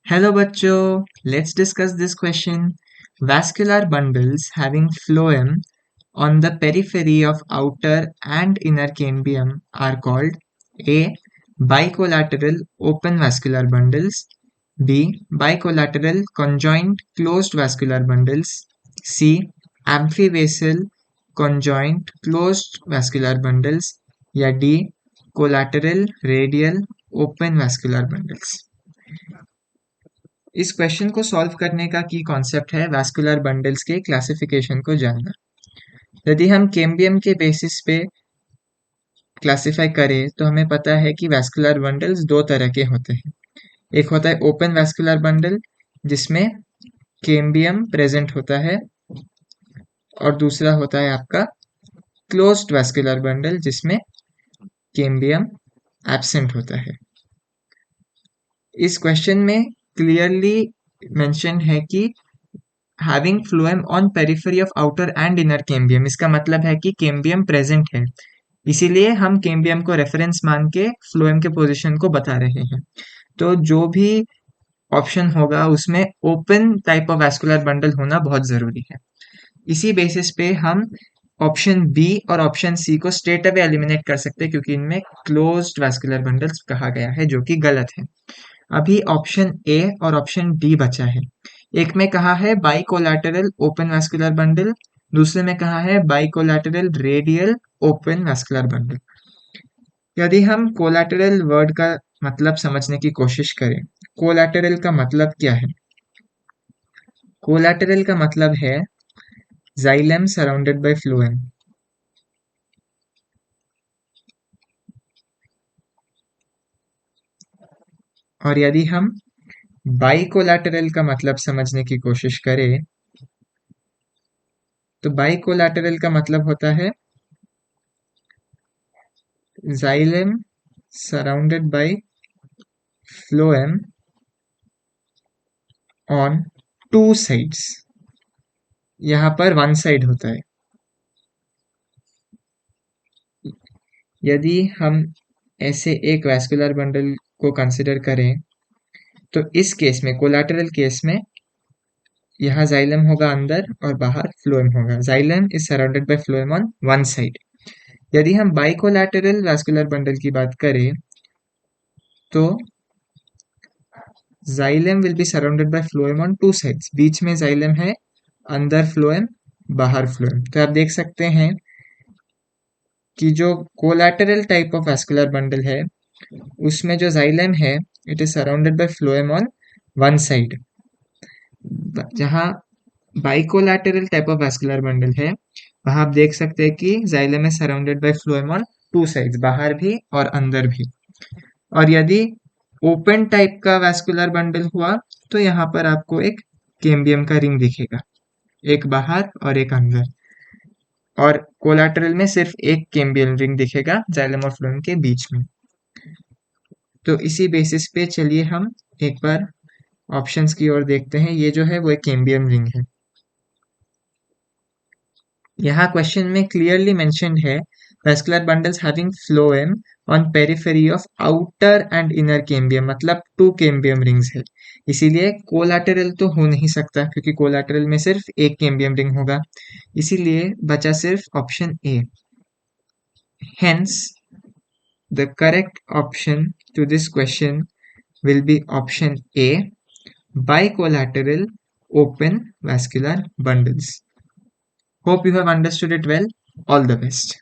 Hello बच्चों, let's discuss this question. Vascular bundles having phloem on the periphery of outer and inner cambium are called A. Bicollateral open vascular bundles, B. Bicollateral conjoint closed vascular bundles, C. Amphivasal conjoint closed vascular bundles या D. Collateral radial open vascular bundles. इस question को solve करने का की concept है vascular bundles के classification को जानना। यदि हम केम्बियम के बेसिस पे क्लासिफाई करें तो हमें पता है कि वैस्कुलर बंडल्स दो तरह के होते हैं। एक होता है ओपन वैस्कुलर बंडल जिसमें केम्बियम प्रेजेंट होता है, और दूसरा होता है आपका क्लोज्ड वैस्कुलर बंडल जिसमें केम्बियम एब्सेंट होता है। इस क्वेश्चन में क्लियरली मेंशन है कि having phloem on periphery of outer and inner cambium, इसका मतलब है कि केम्बियम प्रेजेंट है, इसीलिए हम केम्बियम को रेफरेंस मान के फ्लोएम के पोजीशन को बता रहे हैं। तो जो भी ऑप्शन होगा उसमें open type of vascular bundle होना बहुत जरूरी है। इसी बेसिस पे हम ऑप्शन बी और ऑप्शन सी को स्ट्रेट अवे एलिमिनेट कर सकते हैं क्योंकि इनमें क्लोज्ड वैस्कुलर बंडल्स कहा गया है, जो कि गलत है। अभी ऑप्शन ए और ऑप्शन डी बचा है। एक में कहा है बाइकोलैटरल ओपन वैस्कुलर बंडल, दूसरे में कहा है बाइकोलैटरल रेडियल ओपन वैस्कुलर बंडल। यदि हम कोलैटरल वर्ड का मतलब समझने की कोशिश करें, कोलैटरल का मतलब क्या है? कोलैटरल का मतलब है जाइलम सराउंडेड बाय फ्लोएम। और यदि हम बाइकोलैटरल का मतलब समझने की कोशिश करें तो बाइकोलैटरल का मतलब होता है xylem surrounded by phloem on two sides। यहाँ पर वन साइड होता है। यदि हम ऐसे एक वैस्कुलर बंडल को कंसिडर करें तो इस केस में, कोलैटरल केस में, यहाँ जाइलम होगा अंदर और बाहर फ्लोएम होगा। Xylem is surrounded by phloem on one side. यदि हम बाइकोलैटरल वैस्कुलर बंडल की बात करें तो xylem will be surrounded by phloem on two sides. बीच में जाइलम है, अंदर फ्लोएम, बाहर फ्लोएम। तो आप देख सकते हैं कि जो collateral type of vascular bundle है उसमें जो जाइलम है it is surrounded by phloem on one side, जहाँ बाइकोलैटरल टाइप ऑफ वैस्कुलर बंडल है वहां आप देख सकते हैं कि जाइलम है surrounded by phloem on two sides, बाहर भी और अंदर भी। और यदि ओपन टाइप का वैस्कुलर बंडल हुआ तो यहाँ पर आपको एक केम्बियम का रिंग दिखेगा, एक बाहर और एक अंदर, और कोलैटरल में सिर्फ एक केम्बियम रिंग दिखेगा जाइलम और फ्लोएम के बीच में। तो इसी बेसिस पे चलिए हम एक बार ऑप्शंस की ओर देखते हैं। ये जो है वो एक केम्बियम रिंग है। यहाँ क्वेश्चन में क्लियरली मेंशन्ड है vascular bundles having phloem on periphery of outer and inner cambium, मतलब टू केम्बियम रिंग्स है। इसीलिए कोलैटरल तो हो नहीं सकता क्योंकि कोलैटरल में सिर्फ एक केम्बियम रिंग होगा, इसीलिए बचा सिर्फ option A. Hence the correct option to this question will be option A, bicollateral open vascular bundles. Hope you have understood it well. All the best.